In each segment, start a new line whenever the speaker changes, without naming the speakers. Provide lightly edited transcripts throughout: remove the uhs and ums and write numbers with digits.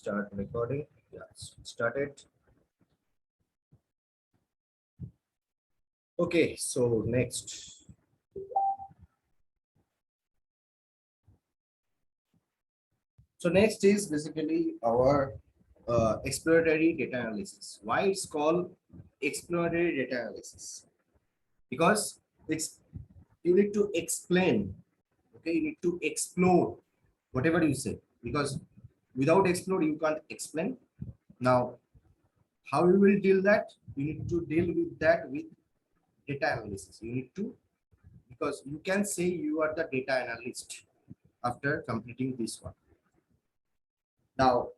start recording. Yeah, started. Okay, so next. So next is basically our exploratory data analysis. Why it's called exploratory data analysis? Because it's you need to explain. Okay, you need to explore whatever you say. Because without explore, you can't explain. Now, how you will deal that? You need to deal with that with data analysis. You need to, because you can say you are the data analyst after completing this one. Now,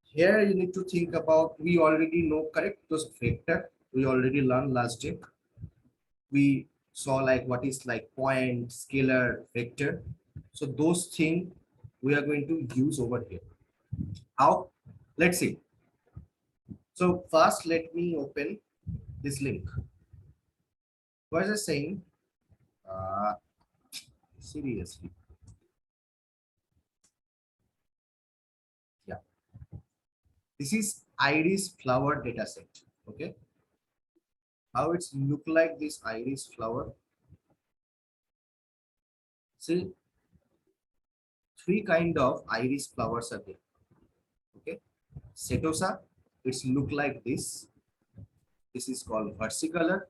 here you need to think about, we already know, correct, those vector we already learned last day. We saw like what is like point, scalar, vector. So those things we are going to use over here. How? Let's see. So first, let me open this link. What is it saying? Seriously. Yeah. This is iris flower dataset. Okay. How it's look like this iris flower. See, three kind of iris flowers are there. Okay. Setosa, it's look like this. This is called versicolor,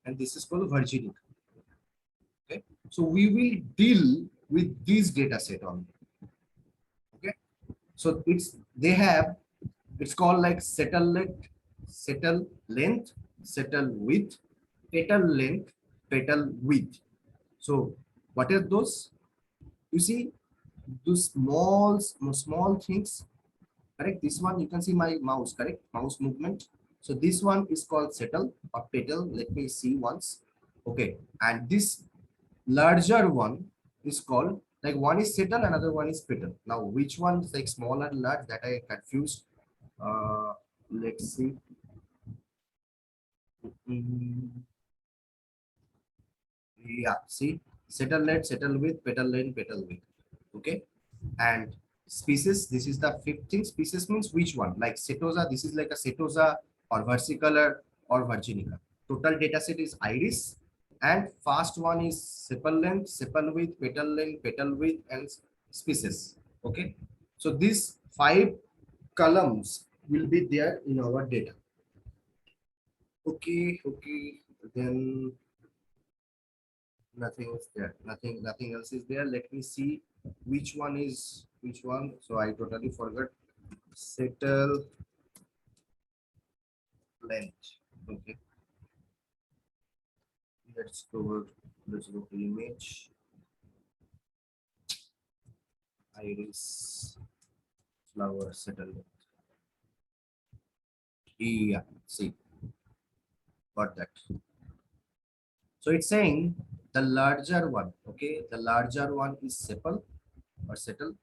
and this is called virginia. Okay. So we will deal with this data set only. Okay. So it's called like settle length, settle width, petal length, petal width. So what are those? You see those small things, correct? This one you can see my mouse, correct? Mouse movement. So this one is called settle or petal. Let me see once. Okay, and this larger one is called, like, one is settle, another one is petal. Now which one is like small and large, that I confused. Let's see. Mm, yeah, see, settle length, settle width, petal length, petal width. Okay, and species, this is the fifth thing. Species means which one, like setosa, this is like a setosa or versicolor or virginica. Total data set is iris, and first one is sepal length, sepal width, petal width, and species. Okay, so these 5 columns will be there in our data. Okay, then nothing is there, nothing else is there. Let me see which one is which one. So I totally forgot. Settle length. Okay, let's go to image, iris flower, settle length. Yeah, see, got that. So it's saying the larger one, okay, the larger one is sepal or settle,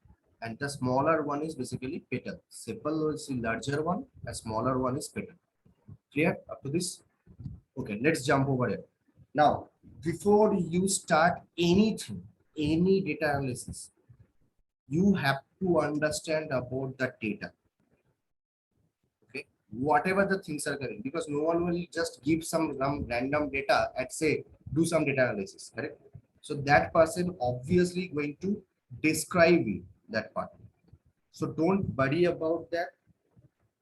and the smaller one is basically petal. Sepal is the larger one, a smaller one is petal. Clear up to this? Okay, let's jump over here. Now, before you start anything, any data analysis, you have to understand about the data. Okay, whatever the things are correct, because no one will just give some random data and say do some data analysis, correct? So that person obviously going to describe you that part. So don't worry about that.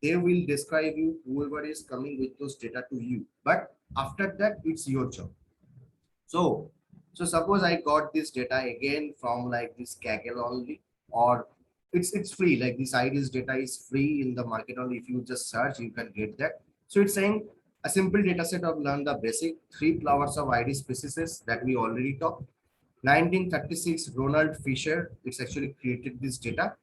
They will describe you, whoever is coming with those data to you. But after that, it's your job. So suppose I got this data again from like this Kaggle only, or it's free. Like this iris data is free in the market only. If you just search, you can get that. So it's saying a simple data set of learn the basic 3 flowers of iris species that we already talked. 1936, Ronald Fisher, it's actually created this data.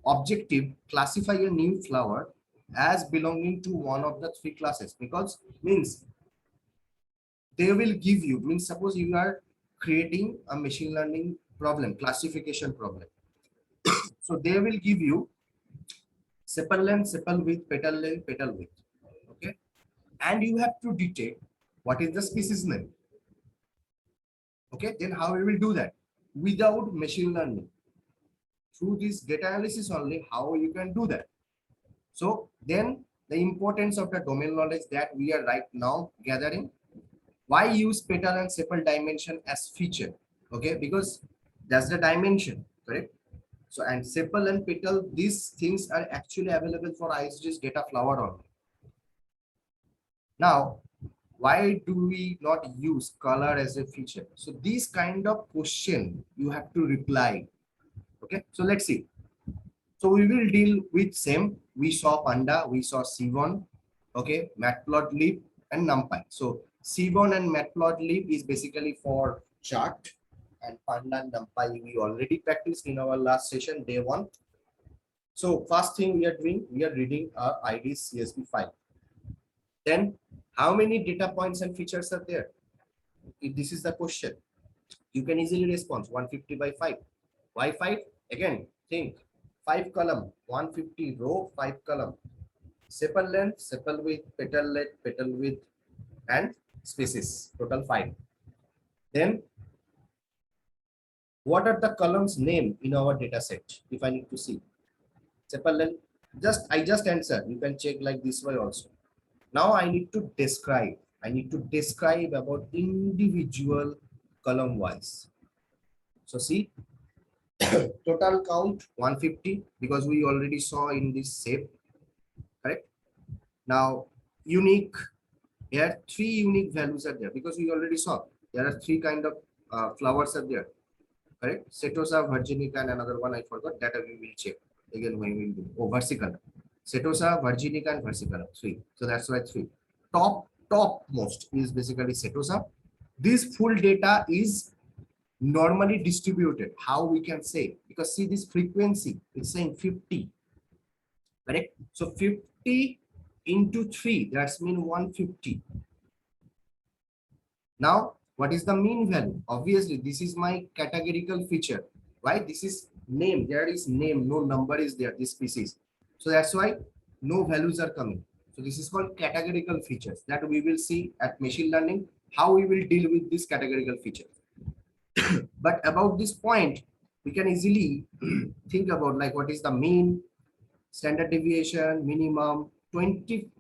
Objective, classify a new flower as belonging to one of the 3 classes, because means they will give you, means suppose you are creating a machine learning problem, classification problem. So they will give you sepal length, sepal width, petal length, petal width. Okay, and you have to detect what is the species name. Okay, then how we will do that? Without machine learning, through this data analysis only, how you can do that? So then the importance of the domain knowledge that we are right now gathering. Why use petal and sepal dimension as feature? Okay, because that's the dimension, correct? So and sepal and petal, these things are actually available for ISD's data flower on. Now, why do we not use color as a feature? So these kind of question you have to reply. Okay, so let's see. So we will deal with same. We saw Panda, we saw Seaborn, okay, Matplotlib and NumPy. So Seaborn and Matplotlib is basically for chart, and Panda and NumPy we already practiced in our last session, day 1. So first thing we are doing, we are reading our ID CSV file. Then how many data points and features are there? If this is the question, you can easily respond 150 by 5. Why 5? Again, think 5 column, 150 row, 5 column. Sepal length, sepal width, petal width, and spaces, total 5. Then what are the columns name in our data set? If I need to see sepal length, I just answered. You can check like this way also. Now I need to describe. I need to describe about individual column wise. So see, total count 150 because we already saw in this shape, correct? Now unique, here 3 unique values are there because we already saw there are 3 kind of flowers are there, correct? Setosa, virginica, and another one I forgot, that we will check again when we will do. Oh, versicolor. Setosa, virginica, and versicolor, 3. So that's why 3. Topmost is basically Setosa. This full data is normally distributed. How we can say? Because see this frequency, it's saying 50, correct? So 50 into 3, that's mean 150. Now, what is the mean value? Obviously, this is my categorical feature. Why? This is name. There is name, no number is there, this species. So that's why no values are coming. So this is called categorical features that we will see at machine learning, how we will deal with this categorical feature. But about this point, we can easily think about like what is the mean, standard deviation, minimum, 25%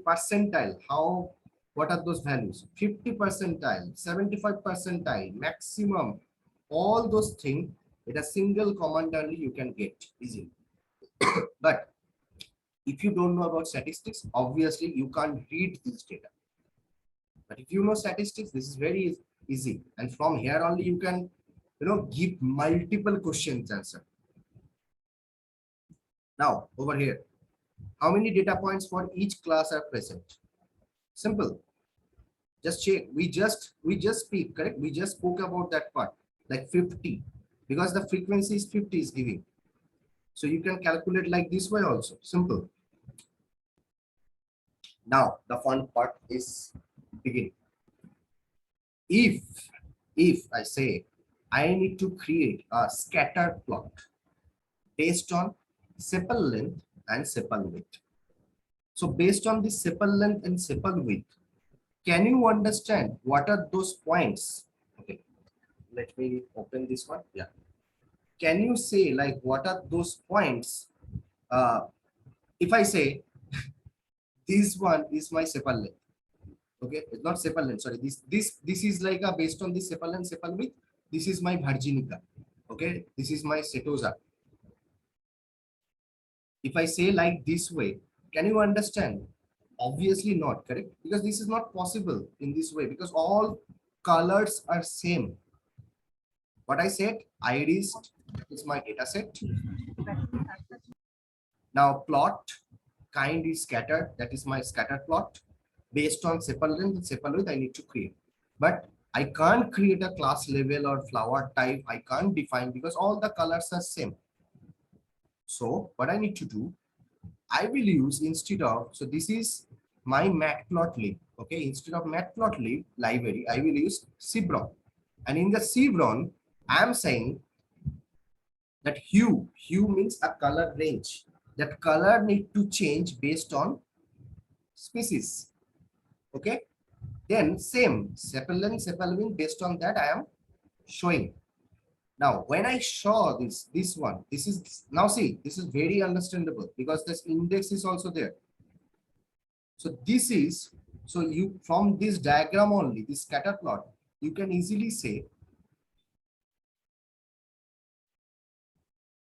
percentile. How, what are those values? 50 percentile, 75 percentile, maximum, all those things with a single command only you can get easily. But if you don't know about statistics, obviously you can't read this data. But if you know statistics, this is very easy. And from here only you can, give multiple questions answer. Now over here, how many data points for each class are present? Simple. Just check. We just speak, correct? We just spoke about that part, like 50, because the frequency is 50 is giving. So you can calculate like this way also. Simple. Now the fun part is begin. If I say I need to create a scatter plot based on sepal length and sepal width. So based on the sepal length and sepal width, can you understand what are those points? Okay, let me open this one. Yeah. Can you say like what are those points? If I say this one is my sepal length, okay, it's not sepal length. Sorry, this is like a based on the sepal length, sepal width. This is my virginica. Okay, this is my setosa. If I say like this way, can you understand? Obviously not, correct? Because this is not possible in this way because all colors are same. What I said, iris is my data set. Now plot, kind is scattered, that is my scatter plot. Based on sepal length and sepal width, I need to create. But I can't create a class level or flower type. I can't define because all the colors are same. So what I need to do, I will use instead of, so this is my matplotlib. Okay, instead of matplotlib library, I will use Cebron. And in the Cebron, I am saying that hue means a color range. That color need to change based on species. Okay, then same sepal length, sepal width, based on that I am showing. Now, when I saw this one, this is now see, this is very understandable because this index is also there. So this is, so you from this diagram only, this scatter plot, you can easily say,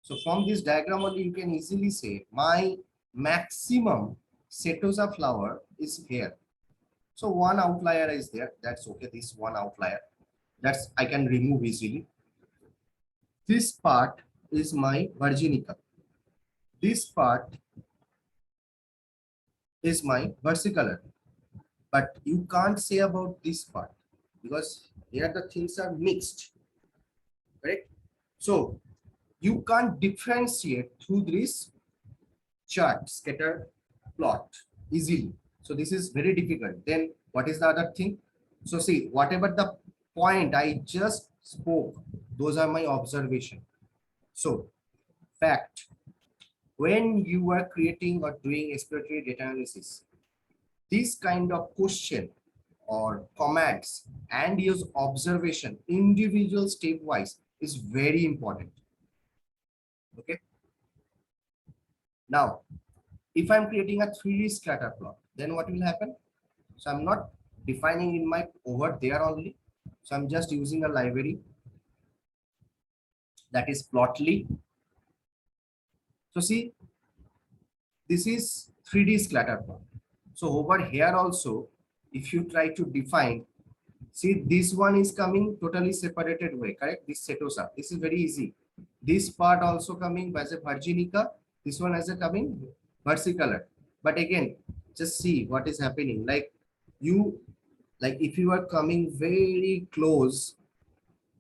so from this diagram only, you can easily say my maximum setosa flower is here. So one outlier is there. That's okay. This one outlier, that's I can remove easily. This part is my virginica. This part is my versicolor. But you can't say about this part because here the things are mixed, correct? So you can't differentiate through this chart, scatter plot easily. So this is very difficult. Then what is the other thing? So see, whatever the point I just spoke, those are my observation. So fact, when you are creating or doing exploratory data analysis, this kind of question or comments and use observation individual stepwise is very important. Okay. Now, if I'm creating a 3D scatter plot, then what will happen? So I'm not defining in my over there only. So I'm just using a library that is Plotly. So see, this is 3D scatter plot. So over here also, if you try to define, see this one is coming totally separated way, correct? This setosa, this is very easy. This part also coming as a virginica, this one as a coming versicolor. But again, just see what is happening. Like you, like if you are coming very close,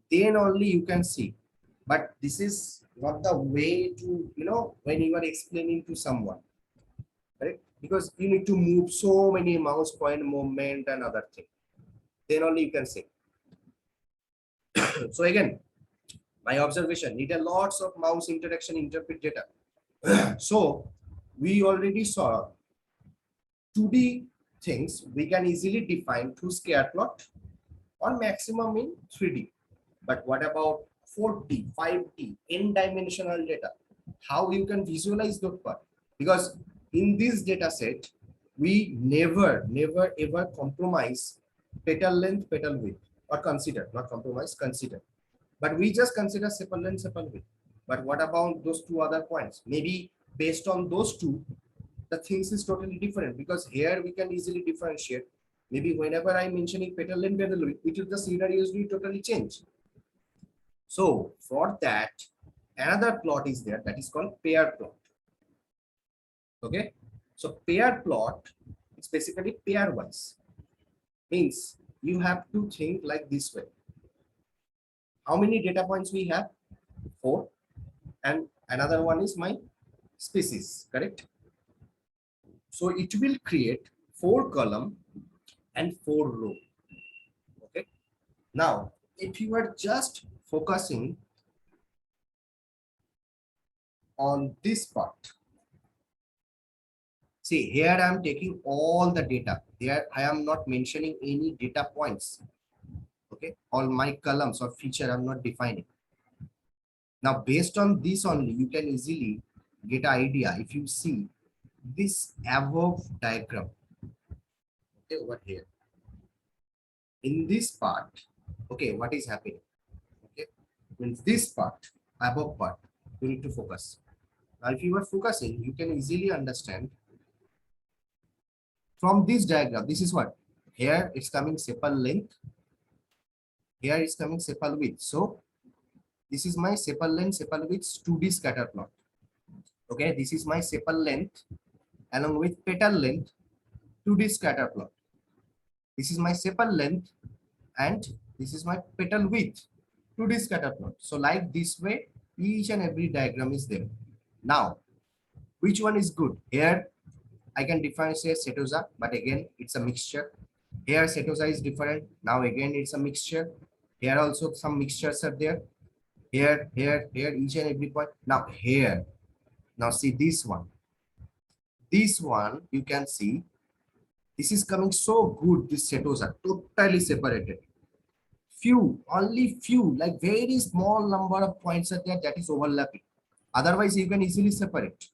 then only you can see. But this is not the way to, when you are explaining to someone, correct? Because you need to move so many mouse point movement and other thing. Then only you can say. So again, my observation need a lots of mouse interaction interpret data. So we already saw 2D things we can easily define through scatter plot or maximum in 3D. But what about 4D, 5D, n-dimensional data? How you can visualize those part? Because in this data set, we never ever compromise petal length, petal width, or consider, not compromise, consider. But we just consider sepal length, sepal width. But what about those two other points? Maybe based on those two, the things is totally different because here we can easily differentiate. Maybe whenever I'm mentioning petal length, petal width, which is the scenarios will totally change. So for that, another plot is there that is called pair plot. Okay. So pair plot is basically pairwise. Means you have to think like this way. How many data points we have? 4. And another one is my species, correct? So it will create 4 column and 4 row. Okay. Now, if you are just focusing on this part, see here I am taking all the data. Here I am not mentioning any data points. Okay, all my columns or feature I'm not defining. Now based on this only, you can easily get an idea. If you see this above diagram, okay, over here, in this part, okay, what is happening? Okay, means this part, above part, you need to focus. Now if you are focusing, you can easily understand from this diagram. This is what? Here it's coming sepal length. Here is coming sepal width. So this is my sepal length, sepal width 2D scatter plot. Okay, this is my sepal length along with petal length 2D scatter plot. This is my sepal length and this is my petal width 2D scatter plot. So like this way, each and every diagram is there. Now, which one is good? Here I can define say setosa, but again it's a mixture. Here setosa is different. Now again it's a mixture. Here also some mixtures are there. Here, each and every point. Now here, now see this one. This one you can see, this is coming so good. This setosa totally separated. only few, like very small number of points are there that is overlapping. Otherwise, you can easily separate.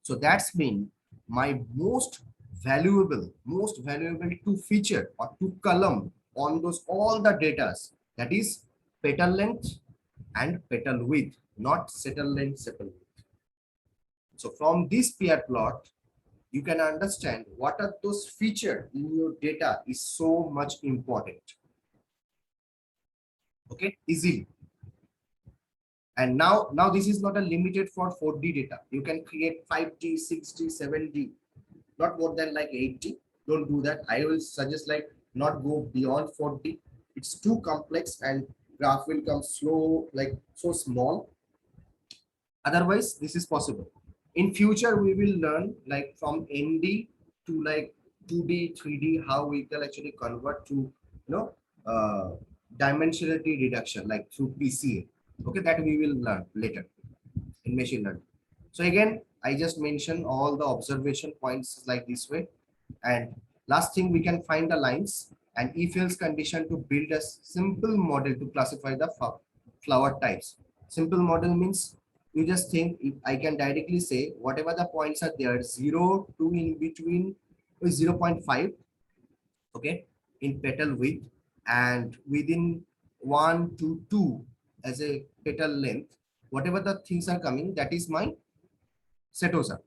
So that's mean my most valuable two feature or two column on those all the datas, that is petal length and petal width, not settle length, sepal width. So from this pair plot, you can understand what are those features in your data is so much important. Okay, easily. And now this is not a limited for 4D data. You can create 5D, 6D, 7D, not more than like 80. Don't do that. I will suggest like not go beyond 4D. It's too complex and graph will come slow, like so small. Otherwise, this is possible. In future, we will learn like from ND to like 2D, 3D, how we can actually convert to, dimensionality reduction, like through PCA. Okay, that we will learn later in machine learning. So again, I just mentioned all the observation points like this way. And last thing, we can find the lines and if-else condition to build a simple model to classify the flower types. Simple model means you just think if I can directly say whatever the points are there, 0 to in between is 0.5, okay, in petal width, and within 1 to 2 as a petal length, whatever the things are coming, that is my setosa.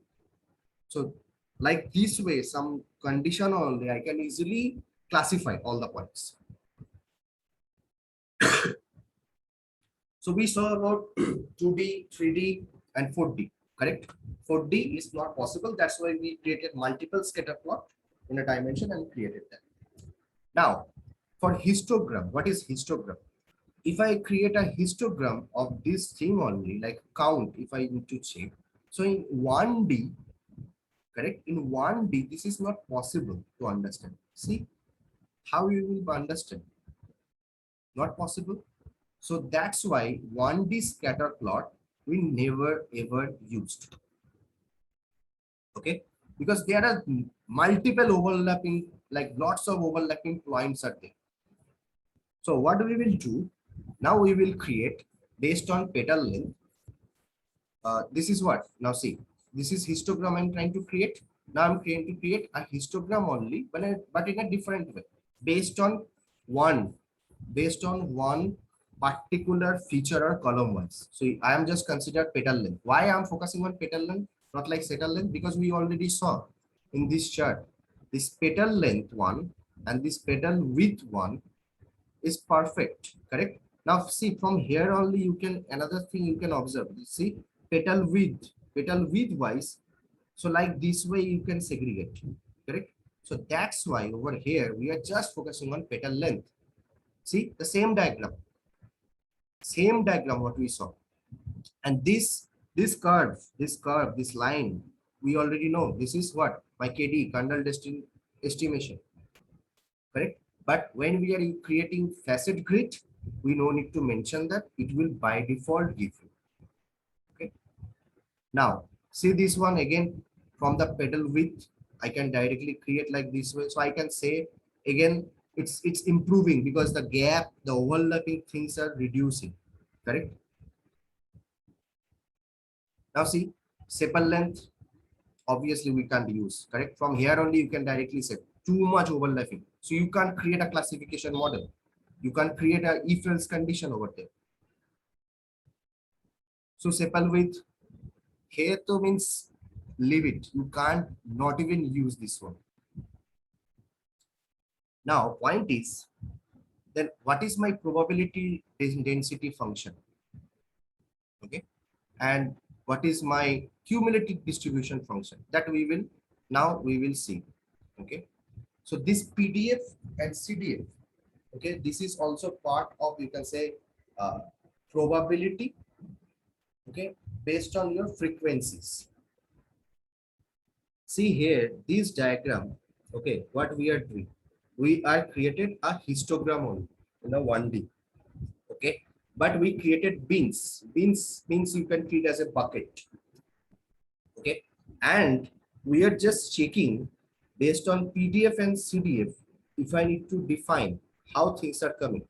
So like this way, some condition only, I can easily classify all the points. So we saw about 2D, 3D, and 4D, correct? 4D is not possible. That's why we created multiple scatter plot in a dimension and created that. Now, for histogram, what is histogram? If I create a histogram of this thing only, like count, if I need to check. So in 1D, correct? In 1D, this is not possible to understand. See how you will understand? Not possible. So that's why 1D scatter plot we never ever used. Okay, because there are multiple overlapping, like lots of overlapping points are there. So what we will do now, we will create based on petal length. This is what now see, this is histogram I'm trying to create. Now I'm trying to create a histogram only, but in a different way, based on one particular feature or column wise. So I am just considered petal length. Why I'm focusing on petal length, not like settle length? Because we already saw in this chart, this petal length one and this petal width one is perfect, correct? Now see, from here only you can, another thing you can observe, you see petal width wise. So like this way you can segregate, correct? So that's why over here we are just focusing on petal length. See the same diagram what we saw. And this curve, this line, we already know this is what my KD, Kandel estimation, correct? But when we are creating facet grid, we no need to mention that, it will by default give you. Okay. Now see this one again, from the petal width, I can directly create like this way. So I can say again, it's improving because the gap, the overlapping things are reducing, correct? Now see, sepal length, obviously we can't use, correct? From here only you can directly say too much overlapping. So you can't create a classification model. You can create a if-else condition over there. So sepal width, here to means leave it. You can't not even use this one. Now point is, then what is my probability density function? Okay. And what is my cumulative distribution function? That we will see. Okay. So this PDF and CDF, okay, this is also part of, you can say, probability, okay, based on your frequencies. See here, this diagram, okay, what we are doing, we are created a histogram only in a 1D, okay, but we created bins. Bins means you can treat as a bucket, okay, and we are just checking based on PDF and CDF if I need to define how things are coming.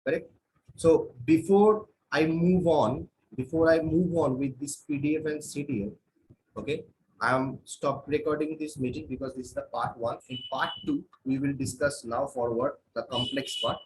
correct? So before I move on with this PDF and CTF, okay, I am stop recording this meeting because this is the part one. In part two, we will discuss now forward the complex part.